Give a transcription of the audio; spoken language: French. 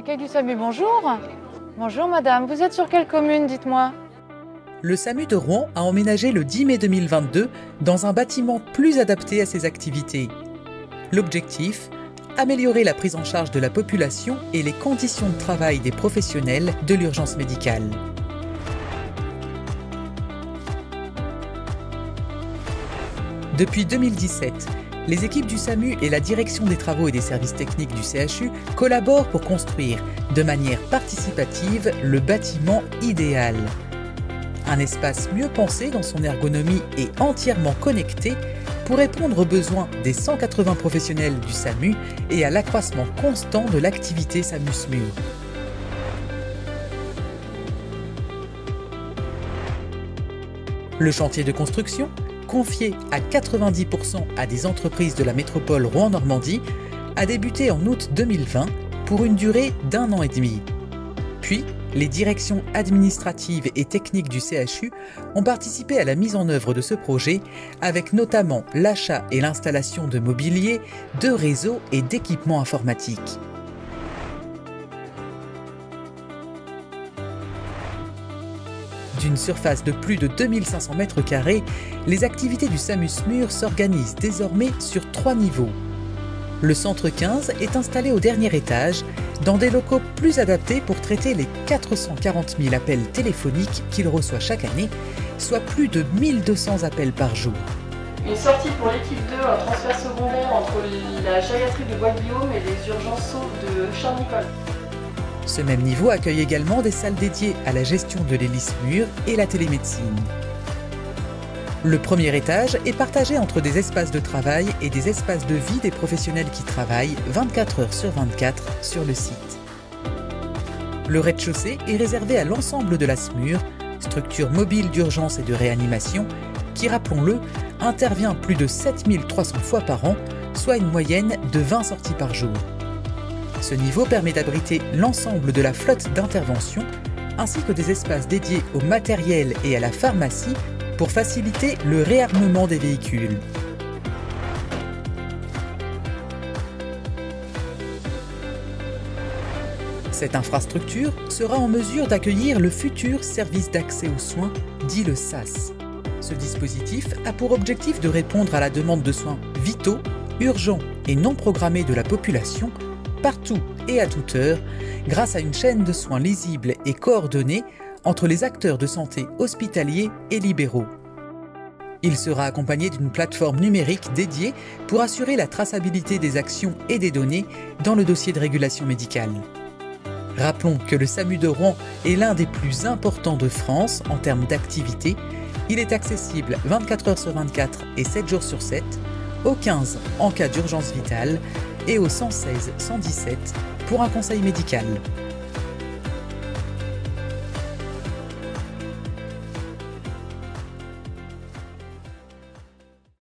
L'accueil du SAMU, bonjour. Bonjour madame, vous êtes sur quelle commune, dites-moi? Le SAMU de Rouen a emménagé le 10 mai 2022 dans un bâtiment plus adapté à ses activités. L'objectif ? Améliorer la prise en charge de la population et les conditions de travail des professionnels de l'urgence médicale. Depuis 2017, les équipes du SAMU et la direction des travaux et des services techniques du CHU collaborent pour construire, de manière participative, le bâtiment idéal. Un espace mieux pensé dans son ergonomie et entièrement connecté pour répondre aux besoins des 180 professionnels du SAMU et à l'accroissement constant de l'activité SAMU-SMUR. Le chantier de construction, confié à 90% à des entreprises de la métropole Rouen-Normandie, a débuté en août 2020 pour une durée d'1 an et demi. Puis, les directions administratives et techniques du CHU ont participé à la mise en œuvre de ce projet, avec notamment l'achat et l'installation de mobilier, de réseaux et d'équipements informatiques. D'une surface de plus de 2500 m², les activités du SAMU-SMUR s'organisent désormais sur 3 niveaux. Le centre 15 est installé au dernier étage, dans des locaux plus adaptés pour traiter les 440 000 appels téléphoniques qu'il reçoit chaque année, soit plus de 1200 appels par jour. Une sortie pour l'équipe 2, un transfert secondaire entre la gériatrie de Bois-Guillaume et les urgences de Charles-Nicolle. Ce même niveau accueille également des salles dédiées à la gestion de l'hélice SMUR et la télémédecine. Le premier étage est partagé entre des espaces de travail et des espaces de vie des professionnels qui travaillent 24 heures sur 24 sur le site. Le rez-de-chaussée est réservé à l'ensemble de la SMUR, structure mobile d'urgence et de réanimation, qui, rappelons-le, intervient plus de 7300 fois par an, soit une moyenne de 20 sorties par jour. Ce niveau permet d'abriter l'ensemble de la flotte d'intervention, ainsi que des espaces dédiés au matériel et à la pharmacie pour faciliter le réarmement des véhicules. Cette infrastructure sera en mesure d'accueillir le futur service d'accès aux soins, dit le SAS. Ce dispositif a pour objectif de répondre à la demande de soins vitaux, urgents et non programmés de la population, partout et à toute heure, grâce à une chaîne de soins lisible et coordonnée entre les acteurs de santé hospitaliers et libéraux. Il sera accompagné d'une plateforme numérique dédiée pour assurer la traçabilité des actions et des données dans le dossier de régulation médicale. Rappelons que le SAMU de Rouen est l'un des plus importants de France en termes d'activité. Il est accessible 24 heures sur 24 et 7 jours sur 7, au 15 en cas d'urgence vitale et au 116 117 pour un conseil médical.